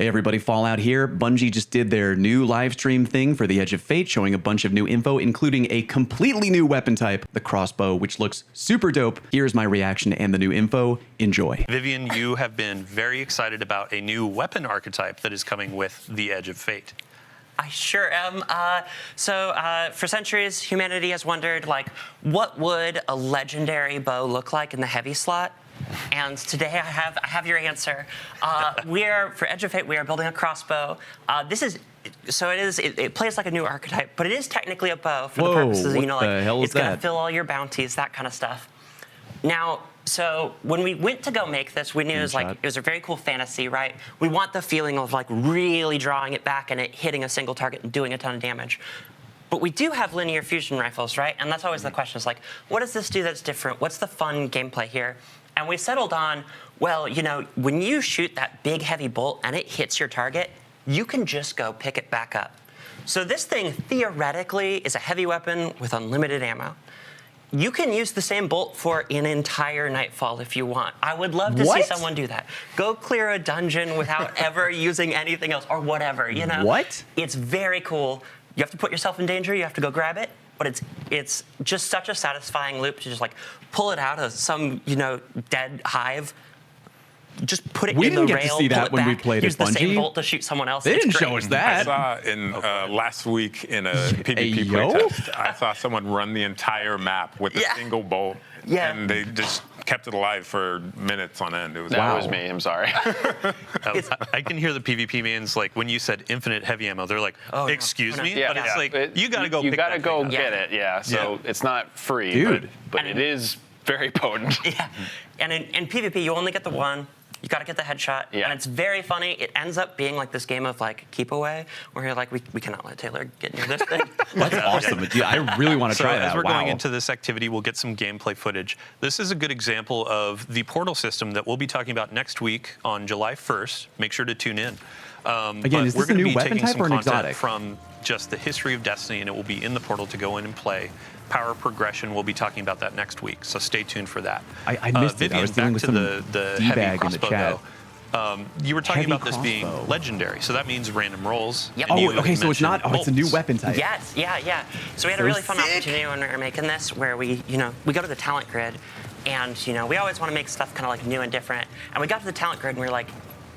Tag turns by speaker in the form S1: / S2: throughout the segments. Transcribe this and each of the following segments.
S1: Hey everybody, Fallout here. Bungie just did their new live stream thing for the Edge of Fate, showing a bunch of new info, including a completely new weapon type, the crossbow, which looks super dope. Here's my reaction and the new info. Enjoy.
S2: Vivian, you have been very excited about a new weapon archetype that is coming with the Edge of Fate.
S3: I sure am. For centuries, humanity has wondered, what would a legendary bow look like in the heavy slot? And today I have your answer. For Edge of Fate, we are building a crossbow. It plays like a new archetype, but it is technically a bow for the purposes, it's going to fill all your bounties, that kind of stuff. Now, so when we went to go make this, we knew it was a very cool fantasy, right? We want the feeling of really drawing it back and it hitting a single target and doing a ton of damage. But we do have linear fusion rifles, right? And that's always the question is what does this do that's different? What's the fun gameplay here? And we settled on, when you shoot that big heavy bolt and it hits your target, you can just go pick it back up. So this thing theoretically is a heavy weapon with unlimited ammo. You can use the same bolt for an entire nightfall if you want. I would love to see someone do that. Go clear a dungeon without ever using anything else or whatever,
S1: What?
S3: It's very cool. You have to put yourself in danger. You have to go grab it. But it's just such a satisfying loop to just pull it out of some dead hive, just put it in the rail.
S1: We didn't get to see that when we played
S3: use
S1: at Bungie.
S3: Use the same bolt to shoot someone else.
S1: They didn't show us that.
S4: I saw in last week in a PvP playtest, I saw someone run the entire map with a single bolt, and they just kept it alive for minutes on end.
S5: That was me. I'm sorry.
S2: I can hear the PvP mains when you said infinite heavy ammo. They're like, "Excuse me,"
S5: Yeah,
S2: but it's you gotta go.
S5: You gotta go
S2: get
S5: it. Yeah. So it's not free,
S1: Dude.
S5: but it is very potent.
S3: Yeah. And in PvP, you only get the one. You got to get the headshot, and it's very funny. It ends up being this game of keep away, where you're we cannot let Taylor get near this thing.
S1: That's awesome. Yeah, I really want to try that.
S2: As we're going into this activity, we'll get some gameplay footage. This is a good example of the portal system that we'll be talking about next week on July 1st. Make sure to tune in.
S1: Again, is this a new weapon type or an exotic?
S2: From just the history of Destiny, and it will be in the portal to go in and play. Power progression, we'll be talking about that next week, so stay tuned for that.
S1: I missed
S2: Vivian,
S1: it. I was dealing with
S2: back
S1: some
S2: to the heavy crossbow,
S1: in the
S2: though. You were talking
S1: Heavy
S2: about this being
S1: crossbow.
S2: legendary, so that means random rolls.
S3: Yep.
S2: And you
S1: okay, so it's not.
S2: mentioned
S1: It's a new
S2: bolts.
S1: weapon type.
S3: Yes, yeah. So we had a really fun opportunity when we were making this, where we go to the talent grid, and we always want to make stuff kind of new and different. And we got to the talent grid, and we were like,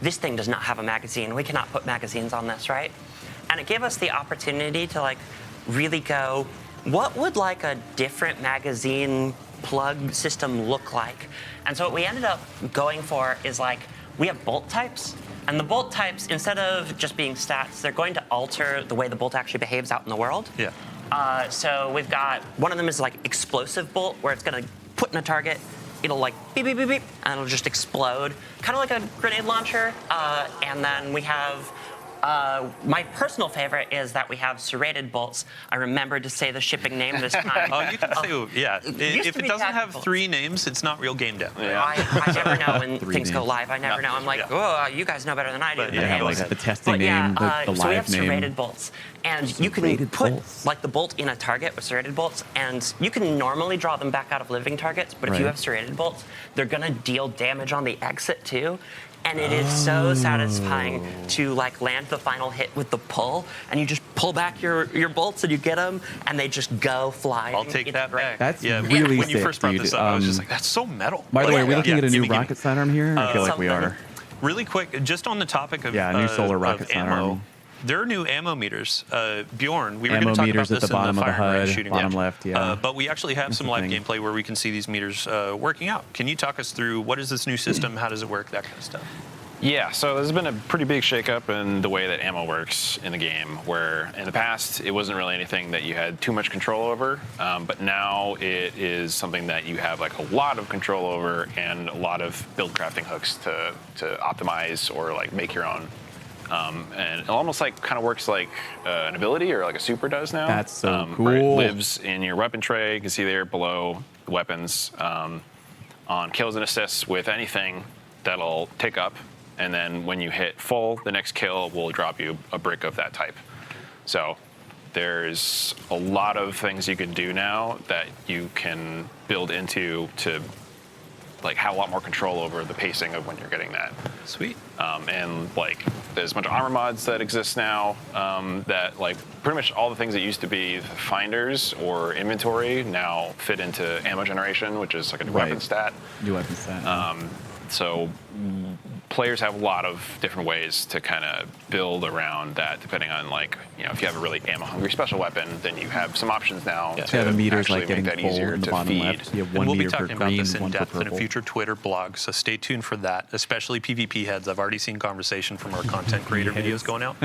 S3: this thing does not have a magazine. We cannot put magazines on this, right? And it gave us the opportunity to really go, what would a different magazine plug system look like? And so what we ended up going for is we have bolt types, and the bolt types, instead of just being stats, they're going to alter the way the bolt actually behaves out in the world.
S2: Yeah.
S3: So we've got, one of them is explosive bolt, where it's gonna put in a target, it'll beep, beep, beep, beep, and it'll just explode. Kind of like a grenade launcher. And then we have, my personal favorite is that we have serrated bolts. I remembered to say the shipping name this time.
S2: Oh, you can say, yeah. If it doesn't have 3 names, it's not real game dev.
S3: Yeah. I never know when things go
S1: names.
S3: live. I never know. I'm oh, you guys know better than I do.
S1: They have the testing name, the live name.
S3: So we have serrated bolts. And you can put the bolt in a target with serrated bolts, and you can normally draw them back out of living targets, but if you have serrated bolts, they're gonna deal damage on the exit too. And it is so satisfying to land the final hit with the pull, and you just pull back your bolts and you get them, and they just go flying.
S2: I'll take that back.
S1: That's really
S2: When
S1: sick,
S2: you first brought
S1: dude.
S2: this up, I was just that's so metal.
S1: By the way, are we looking at a new
S2: gimme.
S1: rocket sidearm here? I feel like we are.
S2: Really quick, just on the topic of
S1: new solar rocket
S2: of ammo,
S1: sidearm.
S2: there are new ammo meters. Bjorn, we were
S1: Ammo
S2: going to talk
S1: meters
S2: about
S1: at
S2: this
S1: the bottom
S2: in the
S1: of the
S2: fire range
S1: HUD,
S2: shooting
S1: bottom
S2: range.
S1: left, yeah.
S2: But we actually have some live gameplay where we can see these meters working out. Can you talk us through what is this new system? How does it work? That kind of stuff.
S5: Yeah, so there's been a pretty big shakeup in the way that ammo works in the game, where in the past it wasn't really anything that you had too much control over, but now it is something that you have a lot of control over and a lot of build crafting hooks to optimize or make your own. And it almost kind of works like an ability or a super does now.
S1: That's so cool.
S5: Where it lives in your weapon tray. You can see there below the weapons on kills and assists with anything that'll tick up. And then when you hit full, the next kill will drop you a brick of that type. So there's a lot of things you can do now that you can build into to have a lot more control over the pacing of when you're getting that.
S2: Sweet.
S5: And there's a bunch of armor mods that exist now that pretty much all the things that used to be finders or inventory now fit into ammo generation, which is like a new weapon stat.
S1: New weapon stat.
S5: So players have a lot of different ways to kind of build around that, depending on if you have a really ammo-hungry special weapon, then you have some options now to
S1: the meters
S5: actually
S1: getting
S5: make that
S1: full
S5: easier
S1: in the
S5: to
S1: bottom
S5: feed.
S1: left. You have
S2: And
S1: one
S2: we'll be
S1: meter for
S2: talking about
S1: green,
S2: this in
S1: one for
S2: depth in a
S1: purple.
S2: future Twitter blog, so stay tuned for that, especially PvP heads. I've already seen conversation from our content creator videos going out.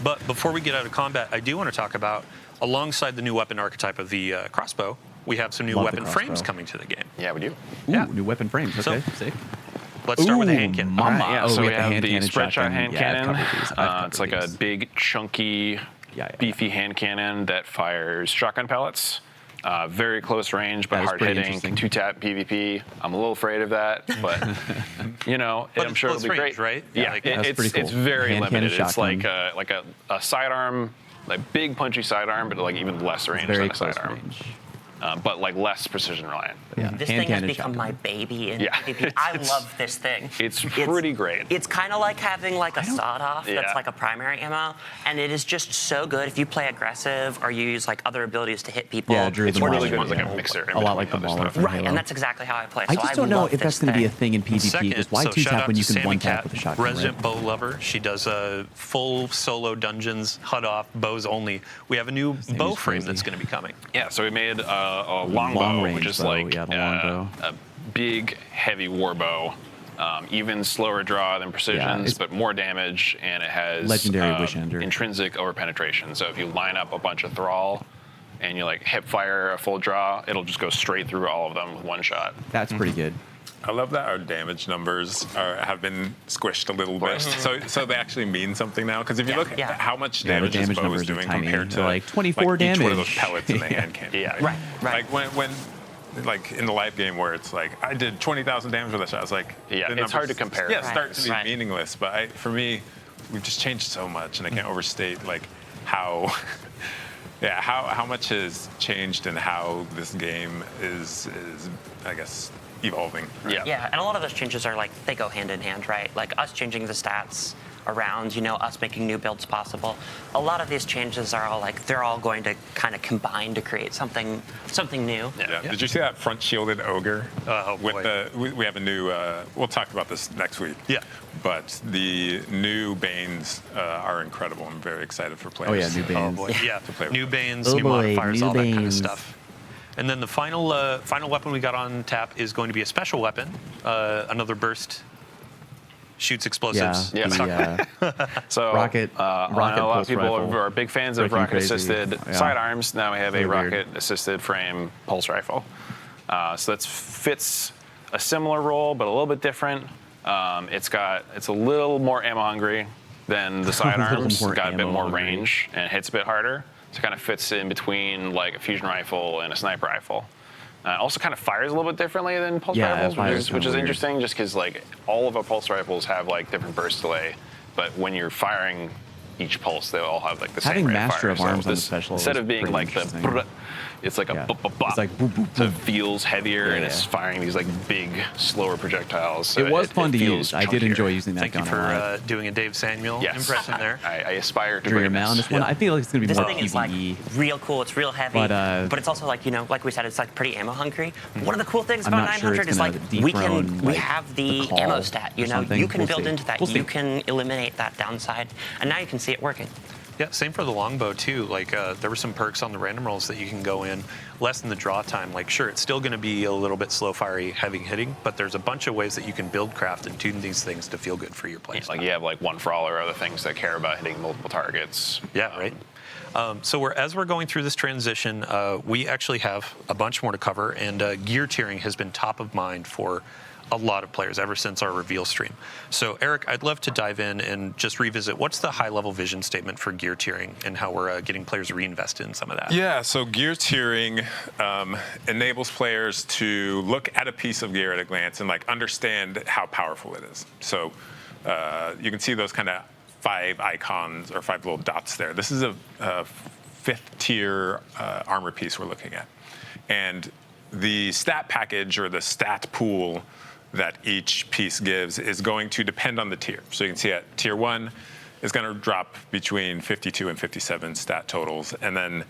S2: But before we get out of combat, I do want to talk about, alongside the new weapon archetype of the crossbow, we have some new weapon frames coming to the game.
S5: Yeah, we do.
S1: Ooh, new weapon frames. Okay, sick.
S2: Let's start with the hand cannon.
S1: Mama.
S5: Yeah,
S1: Oh,
S5: so we
S1: got the
S5: have
S1: hand
S5: the
S1: cannon,
S5: spread shot
S1: shotgun.
S5: hand
S1: Yeah, I've
S5: cannon.
S1: covered these. I've covered
S5: It's like a
S1: these.
S5: big, chunky, beefy hand cannon that fires shotgun pellets. Very close range, but
S1: That is
S5: hard
S1: pretty
S5: hitting.
S1: interesting.
S5: Two-tap PvP. I'm a little afraid of that, but
S2: But
S5: I'm
S2: it's
S5: sure it'll
S2: close
S5: be
S2: range,
S5: great.
S2: right?
S5: Yeah,
S1: that's
S5: it's
S1: pretty cool.
S5: it's very
S1: Hand cannon,
S5: limited. It's
S1: shotgun.
S5: like a sidearm, big punchy sidearm, but even less range
S1: Very
S5: than a
S1: close
S5: sidearm.
S1: range.
S5: But less precision reliant.
S1: Yeah.
S3: This
S1: hand
S3: thing has
S1: cannon,
S3: become
S1: shotgun.
S3: my baby in
S5: Yeah.
S3: PvP. I love this thing.
S5: It's pretty great.
S3: It's kind of like having a sawed-off that's
S5: Yeah.
S3: like a primary ammo, and it is just so good if you play aggressive or you use other abilities to hit people.
S1: Yeah, Drew,
S5: It's
S1: the
S5: really
S1: Mauler,
S5: good as
S1: yeah.
S5: a mixer.
S1: A lot like the
S5: other
S1: Mauler
S5: stuff.
S1: from
S3: Right,
S1: Halo.
S3: and that's exactly how I play.
S1: I
S3: so
S1: just don't know
S3: love
S1: if that's
S3: this
S1: going to be a
S3: thing.
S1: thing in PvP,
S2: Second,
S1: because why
S2: so shout
S1: two-tap
S2: out
S1: when you
S2: to
S1: can
S2: Sammy
S1: one-tap
S2: Cat,
S1: with a shotgun,
S2: resident
S1: right?
S2: bow lover. She does full solo dungeons, HUD off, bows only. We have a new bow frame
S1: crazy.
S2: that's going to be coming.
S5: Yeah, so we made a longbow,
S1: Long-range
S5: which is
S1: bow, yeah, the longbow.
S5: a big, heavy war bow. Even slower draw than precisions,
S1: it's-
S5: but more damage, and it has
S1: Legendary Wish Ender.
S5: intrinsic overpenetration. So if you line up a bunch of thrall and you hip fire a full draw, it'll just go straight through all of them with one shot.
S1: That's pretty good.
S4: I love that our damage numbers have been squished a little bit, so they actually mean something now. Because if you look at how much
S1: Yeah, the
S4: damage this
S1: damage
S4: bow is
S1: numbers are
S4: doing
S1: tiny.
S4: compared to
S1: They're like 24
S4: each one of those
S1: damage.
S4: pellets in the
S1: Yeah.
S4: hand cannon.
S5: Yeah.
S3: Right.
S4: when in the live game where it's I did 20,000 damage with a shot. I was like,
S5: Yeah,
S4: the
S5: it's
S4: numbers
S5: hard to compare.
S4: Yeah,
S3: Right.
S4: start to be
S3: Right.
S4: meaningless. But for me, we've just changed so much, and I can't overstate how. Yeah, how much has changed and how this game is I guess evolving.
S5: Yeah.
S3: Yeah, and a lot of those changes are they go hand in hand, right? Like us changing the stats around, us making new builds possible. A lot of these changes are all they're all going to kind of combine to create something new.
S4: Yeah. Did you see that front shielded ogre?
S2: Oh, boy.
S4: We have a new. We'll talk about this next week.
S2: Yeah.
S4: But the new Banes are incredible. I'm very excited for players.
S1: Oh, yeah, new Banes.
S2: Oh boy, yeah.
S4: To play with.
S2: New Banes,
S1: Oh
S2: new
S1: boy,
S2: modifiers,
S1: new
S2: all that kind of
S1: Banes.
S2: stuff. And then the final weapon we got on tap is going to be a special weapon, another burst, shoots explosives.
S5: Yeah. So
S1: Rocket
S5: I know
S1: rocket
S5: a lot
S1: pulse
S5: of people
S1: rifle.
S5: are big fans of
S1: Freaking crazy.
S5: rocket-assisted
S1: Yeah.
S5: sidearms. Now we have a
S1: Very weird.
S5: rocket-assisted frame pulse rifle. So that fits a similar role, but a little bit different. It's a little more ammo hungry than the sidearms.
S1: more
S5: It's got a bit
S1: ammo
S5: more
S1: hungry.
S5: range and hits a bit harder. So it kind of fits in between a fusion rifle and a sniper rifle. Also kind of fires a little bit differently than pulse
S1: Yeah, it
S5: rifles,
S1: fires
S5: which
S1: kinda
S5: is
S1: weird.
S5: interesting just because all of our pulse rifles have different burst delay, but when you're firing each pulse, they all have the same
S1: Having
S5: rate of
S1: Master
S5: fire.
S1: of
S5: So
S1: Arms on the
S5: this-
S1: special
S5: instead
S1: is
S5: of being
S1: pretty
S5: the
S1: interesting.
S5: brr, it's like a
S1: Yeah.
S5: bop, bop, bop.
S1: It's like boop, boop,
S5: So it
S1: boop.
S5: feels heavier and
S1: Yeah,
S5: it's
S1: yeah.
S5: firing these big, slower projectiles. So
S1: It was fun to
S5: feels
S1: use. I did
S5: chunkier.
S1: enjoy using that
S2: Thank you
S1: gun
S2: for
S1: a lot.
S2: doing a Dave Samuel
S5: Yes.
S2: impression there.
S5: I aspire to
S1: Drew your
S5: greatness.
S1: mount. This one, I feel like it's going to be
S3: This
S1: more
S3: thing is
S1: PvE.
S3: real cool. It's real heavy,
S1: But,
S3: it's also like we said, it's pretty ammo hungry. One of the cool things
S1: I'm
S3: about
S1: not sure
S3: 900
S1: it's
S3: is
S1: gonna
S3: we
S1: dethrone,
S3: have the
S1: call
S3: ammo stat.
S1: or something.
S3: You can
S1: We'll
S3: build
S1: see.
S3: into that.
S1: We'll see.
S3: You can eliminate that downside, and now you can see it working.
S2: Yeah, same for the longbow too. There were some perks on the random rolls that you can go in, less than the draw time. Sure, it's still going to be a little bit slow fiery, heavy hitting, but there's a bunch of ways that you can build, craft, and tune these things to feel good for your play.
S5: You have one for all or other things that care about hitting multiple targets.
S2: Yeah, right. So as we're going through this transition, we actually have a bunch more to cover, and gear tiering has been top of mind for a lot of players ever since our reveal stream. So Eric, I'd love to dive in and just revisit what's the high-level vision statement for gear tiering and how we're getting players reinvested in some of that.
S4: Yeah, so gear tiering enables players to look at a piece of gear at a glance and understand how powerful it is. So you can see those kind of 5 icons or 5 little dots there. This is a 5th tier armor piece we're looking at. And the stat package or the stat pool that each piece gives is going to depend on the tier. So you can see at tier 1 is going to drop between 52 and 57 stat totals. And then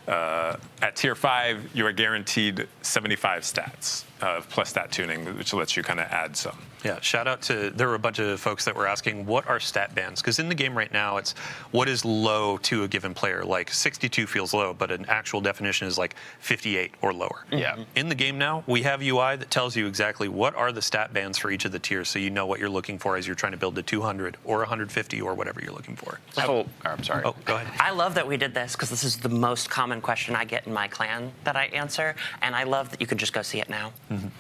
S4: at tier 5, you are guaranteed 75 stats plus stat tuning, which lets you kind of add some.
S2: Yeah, shout out to, there were a bunch of folks that were asking, what are stat bands? Because in the game right now, it's what is low to a given player. Like 62 feels low, but an actual definition is like 58 or lower.
S5: Yeah.
S2: In the game now, we have UI that tells you exactly what are the stat bands for each of the tiers, so you know what you're looking for as you're trying to build to 200 or 150 or whatever you're looking for.
S5: I'm sorry.
S2: Oh, go ahead.
S3: I love that we did this because this is the most common question I get in my clan that I answer, and I love that you can just go see it now.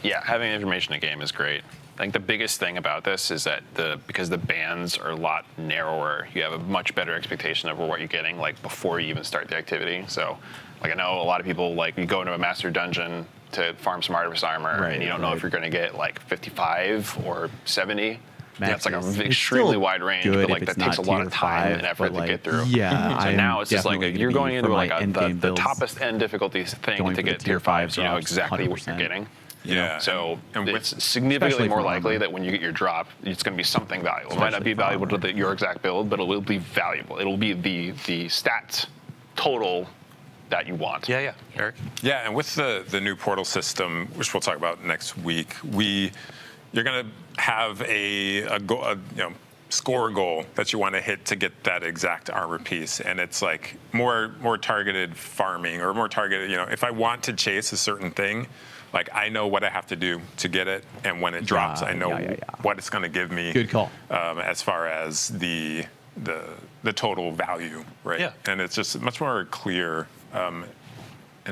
S5: Yeah, having information in a game is great. I think the biggest thing about this is that because the bands are a lot narrower, you have a much better expectation of what you're getting like before you even start the activity. So, like I know a lot of people like you go into a master dungeon to farm some artifice armor, and you don't know if you're going to get like 55 or 70. That's like an extremely wide range, but like that takes a lot of time and effort to get through.
S1: Yeah.
S5: So now it's just like you're going into like the toppest end difficulty thing to get tier 5, so you know exactly what you're getting.
S4: Yeah.
S5: So it's significantly more likely that when you get your drop, it's going to be something valuable. It might not be valuable to your exact build, but it will be valuable. It will be the stats total that you want.
S2: Yeah. Eric?
S4: Yeah, and with the new portal system, which we'll talk about next week, you're going to have a score goal that you want to hit to get that exact armor piece, and it's like more targeted farming or more targeted. If I want to chase a certain thing, like I know what I have to do to get it, and when it drops, I know what it's going to give me.
S1: Good call.
S4: As far as the total value, right?
S2: Yeah.
S4: And it's just much more clear and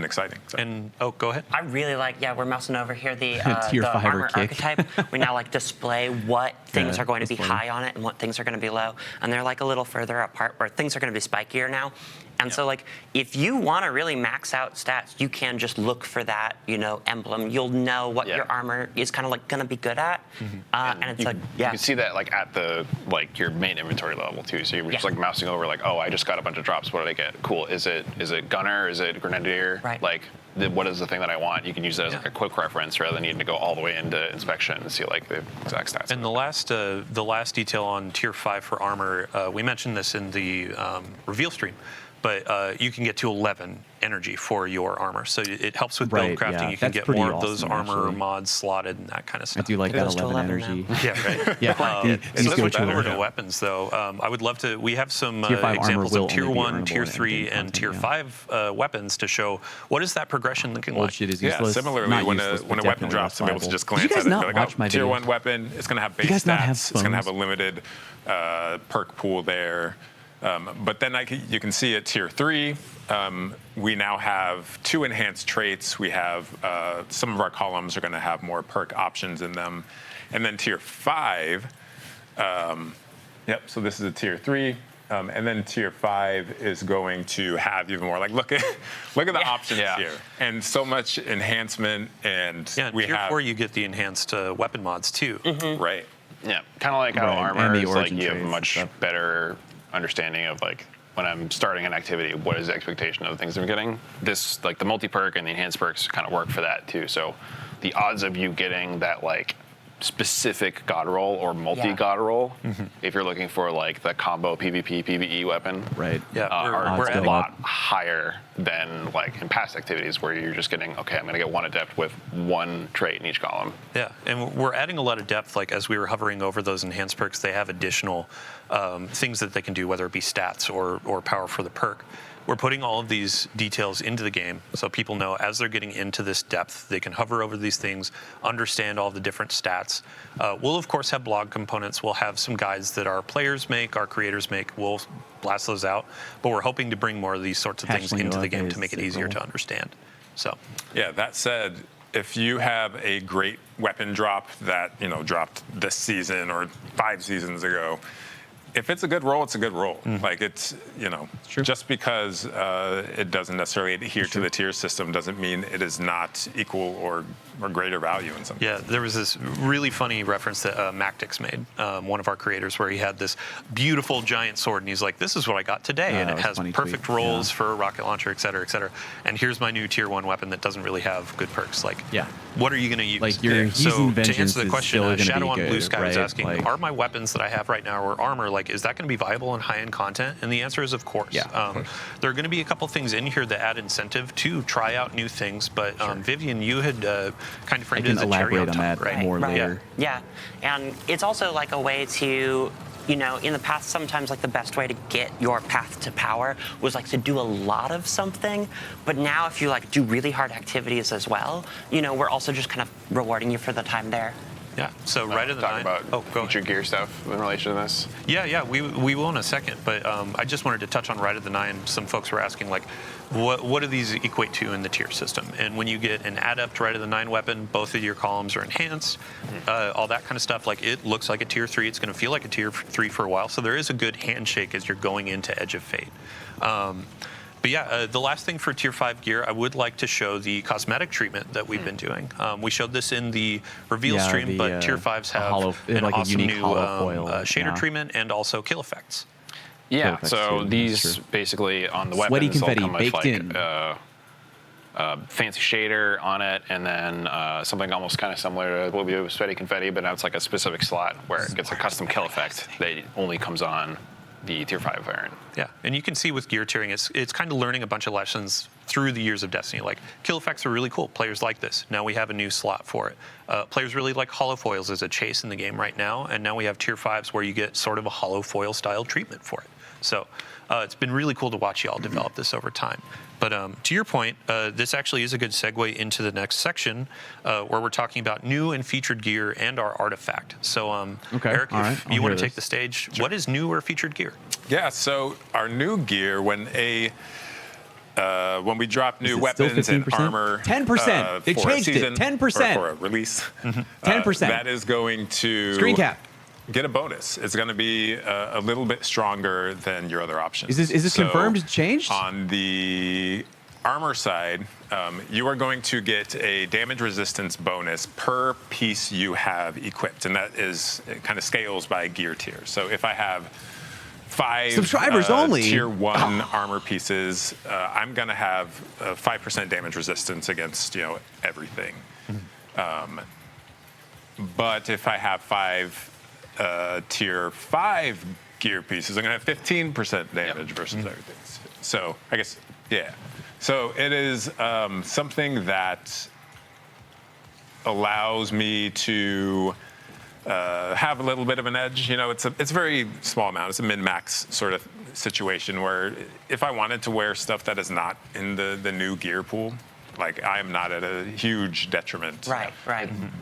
S4: exciting. So.
S2: And go ahead.
S3: I really like, we're mousing over here, the
S1: Tier 5
S3: armor
S1: kick.
S3: archetype. We now like display what things are going to be high on it and what things are going to be low. And they're like a little further apart where things are going to be spikier now. And so like if you want to really max out stats, you can just look for that, emblem. You'll know what your armor is kind of like going to be good at. And it's
S5: you can see that like at the your main inventory level too. So you're just like mousing over like, oh, I just got a bunch of drops. What did I get? Cool. Is it gunner? Is it grenadier?
S3: Right.
S5: Like what is the thing that I want? You can use that as like a quick reference rather than needing to go all the way into inspection and see like the exact stats.
S2: And the last detail on tier 5 for armor, we mentioned this in the reveal stream, but you can get to 11 energy for your armor. So it helps with build crafting.
S1: Yeah.
S2: You can
S1: That's
S2: get more of
S1: awesome,
S2: those armor
S1: actually.
S2: mods slotted and that kind of stuff.
S1: I do like that 11 energy.
S2: Yeah, right.
S1: Yeah.
S2: Let's switch over to weapons, though. I would love to. We have some examples of tier 1, tier 3, and tier 5 weapons to show what is that progression looking like.
S1: Shit is useless.
S4: Similarly, when a weapon drops, I'm able to just glance at it.
S1: Did you guys not
S4: like,
S1: watch my
S4: tier
S1: video?
S4: 1 weapon, it's going to have base stats. It's going to have a limited perk pool there. But then you can see at tier 3, we now have 2 enhanced traits. We have some of our columns are going to have more perk options in them. And then tier 5, so this is a tier 3. And then tier 5 is going to have even more. Like look at the options here, and so much enhancement. And
S2: tier 4 you get the enhanced weapon mods too.
S4: Right.
S5: Yeah, kind of like how armor
S1: and the
S5: is like
S1: origin
S5: you have a
S1: traits
S5: much better understanding of like when I'm starting an activity, what is the expectation of the things I'm getting. This like the multi-perk and the enhanced perks kind of work for that too. So the odds of you getting that like specific god roll or multi-god roll, if you're looking for like the combo PvP, PvE weapon,
S1: right?
S5: We're a lot higher than like in past activities where you're just getting, okay, I'm going to get 1 adept with 1 trait in each column.
S2: Yeah, and we're adding a lot of depth. Like as we were hovering over those enhanced perks, they have additional things that they can do, whether it be stats or power for the perk. We're putting all of these details into the game so people know as they're getting into this depth, they can hover over these things, understand all the different stats. We'll, of course, have blog components. We'll have some guides that our players make, our creators make. We'll blast those out. But we're hoping to bring more of these sorts of things into the game to make it easier to understand. So,
S4: yeah, that said, if you have a great weapon drop that, dropped this season or 5 seasons ago, if it's a good roll, it's a good roll. Like it's, just because it doesn't necessarily adhere to the tier system doesn't mean it is not equal or greater value in some cases.
S2: There was this really funny reference that Mactix made, one of our creators, where he had this beautiful giant sword, and he's like, this is what I got today, and it has perfect rolls for a rocket launcher, et cetera, et cetera. And here's my new tier 1 weapon that doesn't really have good perks. Like, what are you going to use?
S1: Like your
S2: so to answer the question, Shadow on Blue Sky was asking,
S1: like,
S2: are my weapons that I have right now or armor, like, is that going to be viable in high-end content? And the answer is, of course. Of course. There are going to be a couple things in here that add incentive to try out new things, but Vivian, you had kind of framed it as a cherry on top, right?
S1: More later.
S3: Yeah, and it's also like a way to, in the past, sometimes like the best way to get your path to power was like to do a lot of something. But now if you like do really hard activities as well, we're also just kind of rewarding you for the time there.
S2: Yeah, so right at the
S5: talk
S2: 9.
S5: about feature gear stuff in relation to this.
S2: Yeah, we will in a second, but I just wanted to touch on right at the 9. Some folks were asking, like, what do these equate to in the tier system? And when you get an adept right at the 9 weapon, both of your columns are enhanced, all that kind of stuff. Like, it looks like a tier 3. It's going to feel like a tier 3 for a while. So there is a good handshake as you're going into Edge of Fate. But yeah, the last thing for Tier 5 gear, I would like to show the cosmetic treatment that we've been doing. We showed this in the reveal stream, but Tier 5s have an awesome new shader treatment and also kill effects.
S5: Yeah, so these basically on the
S1: Sweaty
S5: weapons,
S1: confetti
S5: they'll come
S1: baked
S5: with fancy shader on it, and then something almost kind of similar to what we do with Sweaty Confetti, but now it's like a specific slot where it gets a custom kill effect that only comes on the Tier 5 variant.
S2: Yeah, and you can see with gear tiering, it's kind of learning a bunch of lessons through the years of Destiny. Like, kill effects are really cool. Players like this. Now we have a new slot for it. Players really like hollow foils as a chase in the game right now, and now we have Tier 5s where you get sort of a hollow foil style treatment for it. So it's been really cool to watch y'all develop this over time. But to your point, this actually is a good segue into the next section where we're talking about new and featured gear and our artifact. So, Eric, if you want to take the stage, what is new or featured gear?
S4: Yeah, so our new gear, when we drop new weapons and armor
S1: 10%. They changed it. 10%.
S4: For a release.
S1: 10%.
S4: That is going to
S1: screen cap.
S4: Get a bonus. It's going to be a little bit stronger than your other options.
S1: Is this confirmed? Changed?
S4: On the armor side, you are going to get a damage resistance bonus per piece you have equipped, and that is, it kind of scales by gear tier. So if I have 5
S1: subscribers only
S4: Tier 1 armor pieces, I'm going to have 5% damage resistance against everything. But if I have 5 Tier 5 gear pieces, I'm going to have 15% damage versus everything. So I guess, yeah. So it is something that allows me to have a little bit of an edge. It's a very small amount. It's a min-max sort of situation where if I wanted to wear stuff that is not in the new gear pool, like, I'm not at a huge detriment.
S3: Right.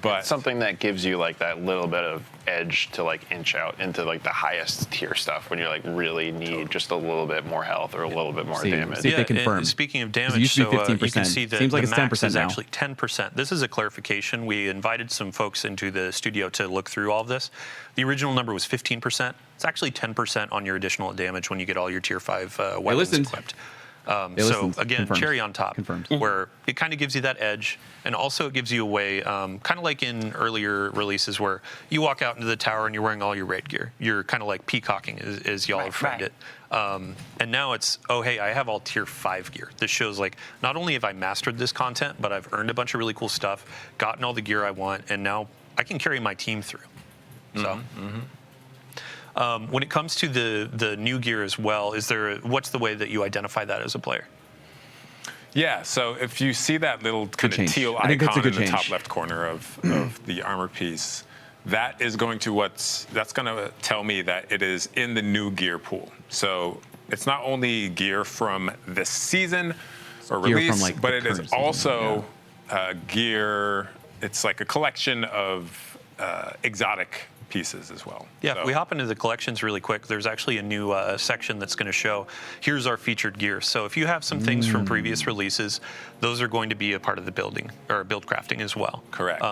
S4: But
S5: something that gives you like that little bit of edge to like inch out into like the highest tier stuff when you like really need just a little bit more health or a little bit more damage.
S1: See if they confirm.
S2: Speaking of damage,
S1: you can
S2: see that
S1: seems like
S2: the
S1: it's
S2: max
S1: 10%
S2: is
S1: now.
S2: actually 10%. This is a clarification. We invited some folks into the studio to look through all of this. The original number was 15%. It's actually 10% on your additional damage when you get all your Tier 5 weapons equipped. So again,
S1: confirmed.
S2: Cherry on top, where it kind of gives you that edge, and also it gives you a way, kind of like in earlier releases where you walk out into the tower and you're wearing all your raid gear. You're kind of like peacocking, as y'all have framed it. And now it's, oh, hey, I have all Tier 5 gear. This shows like, not only have I mastered this content, but I've earned a bunch of really cool stuff, gotten all the gear I want, and now I can carry my team through. So. When it comes to the new gear as well, what's the way that you identify that as a player?
S4: Yeah, so if you see that little kind of teal icon in the top left corner of the armor piece, that is going to that's going to tell me that it is in the new gear pool. So it's not only gear from this season or release, but it is also gear. It's like a collection of exotic pieces as well.
S2: Yeah, if we hop into the collections really quick, there's actually a new section that's going to show, here's our featured gear. So if you have some things from previous releases, those are going to be a part of the build crafting as well.
S4: Correct.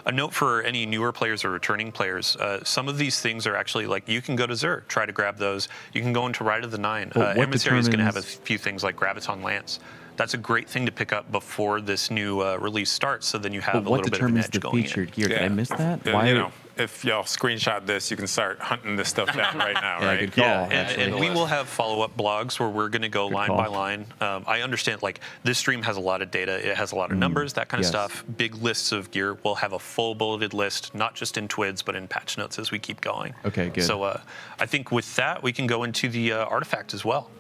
S2: a note for any newer players or returning players, some of these things are actually like, you can go to Xur, try to grab those. You can go into Ride of the Nine. Emissary is going to have a few things like Graviton Lance. That's a great thing to pick up before this new release starts, so then you have a little bit of an edge going in.
S1: What determines the featured gear? Did I miss that?
S4: Why? You know, if y'all screenshot this, you can start hunting this stuff down right now, right?
S1: Good call,
S2: and we will have follow-up blogs where we're going to go line by line. I understand, like, this stream has a lot of data. It has a lot of numbers, that kind of stuff. Big lists of gear. We'll have a full bulleted list, not just in TWIDs, but in patch notes as we keep going.
S1: Okay, good.
S2: So I think with that, we can go into the artifact as well.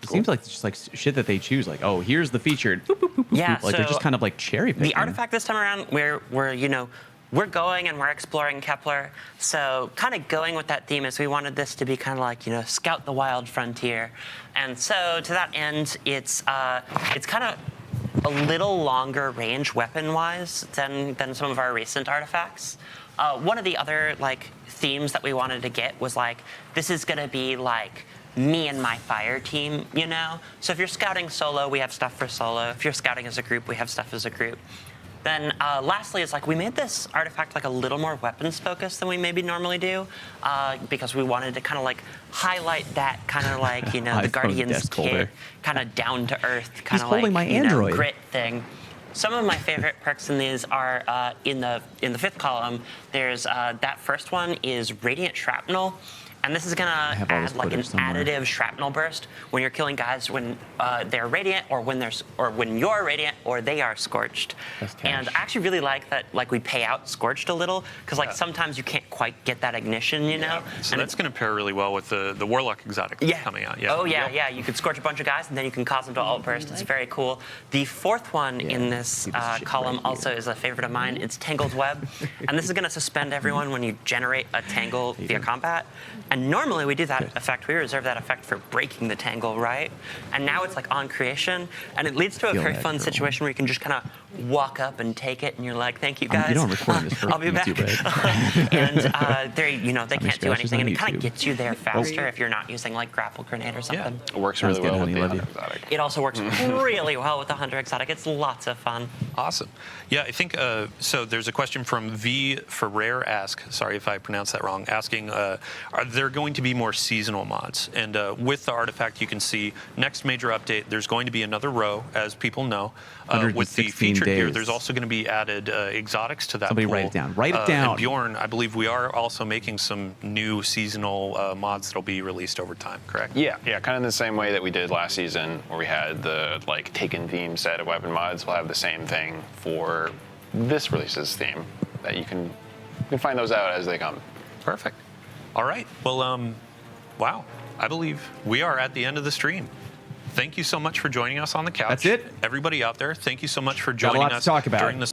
S1: It seems like it's just like shit that they choose. Like, oh, here's the featured. Boop, boop, boop,
S3: yeah,
S1: boop. Like
S3: so
S1: they're just kind of like cherry picking.
S3: The artifact this time around, we're going and we're exploring Kepler. So kind of going with that theme is we wanted this to be kind of like, scout the wild frontier. And so to that end, it's kind of a little longer range weapon-wise than some of our recent artifacts. One of the other themes that we wanted to get was this is going to be me and my fire team, So if you're scouting solo, we have stuff for solo. If you're scouting as a group, we have stuff as a group. Then lastly, it's we made this artifact a little more weapons focused than we maybe normally do, because we wanted to kind of highlight that kind of the Guardian's kit, kind of down to earth, kind of grit thing. Some of my favorite perks in these are in the fifth column. There's that first one is Radiant Shrapnel. And this is going to add an additive shrapnel burst when you're killing guys when they're radiant or when you're radiant or they are scorched. And I actually really like that we pay out scorched a little because sometimes you can't quite get that ignition,
S2: So that's going to pair really well with the Warlock exotic coming out. Yeah.
S3: Oh yeah. You could scorch a bunch of guys and then you can cause them to alt burst. It's very cool. The fourth one in this column also is a favorite of mine. It's Tangled Web. And this is going to suspend everyone when you generate a tangle via combat. And normally we do that effect. We reserve that effect for breaking the tangle, right? And now it's on creation, and it leads to a very fun situation where you can just kind of walk up and take it, and you're like, "Thank you guys.
S1: You don't record this
S3: I'll be back." And they can't do anything, and it kind of gets you there faster if you're not using grapple grenade or something.
S5: Yeah. It works really well with the Hunter Exotic.
S3: It also works really well with the Hunter Exotic. It's lots of fun.
S2: Awesome. Yeah, I think so. There's a question from V Ferrer sorry if I pronounced that wrong, asking, are there going to be more seasonal mods? And with the artifact, you can see next major update, there's going to be another row, as people know. With the featured gear, there's also going to be added exotics to that.
S1: Somebody
S2: pool.
S1: write it down. Write it down.
S2: And Bjorn, I believe we are also making some new seasonal mods that'll be released over time, correct?
S5: Yeah, kind of in the same way that we did last season, where we had the Taken theme set of weapon mods. We'll have the same thing for this release's theme. That you can find those out as they come.
S2: Perfect. All right. Well, wow. I believe we are at the end of the stream. Thank you so much for joining us on the couch.
S1: That's it.
S2: Everybody out there, thank you so much for joining us
S1: talk about.
S2: during this.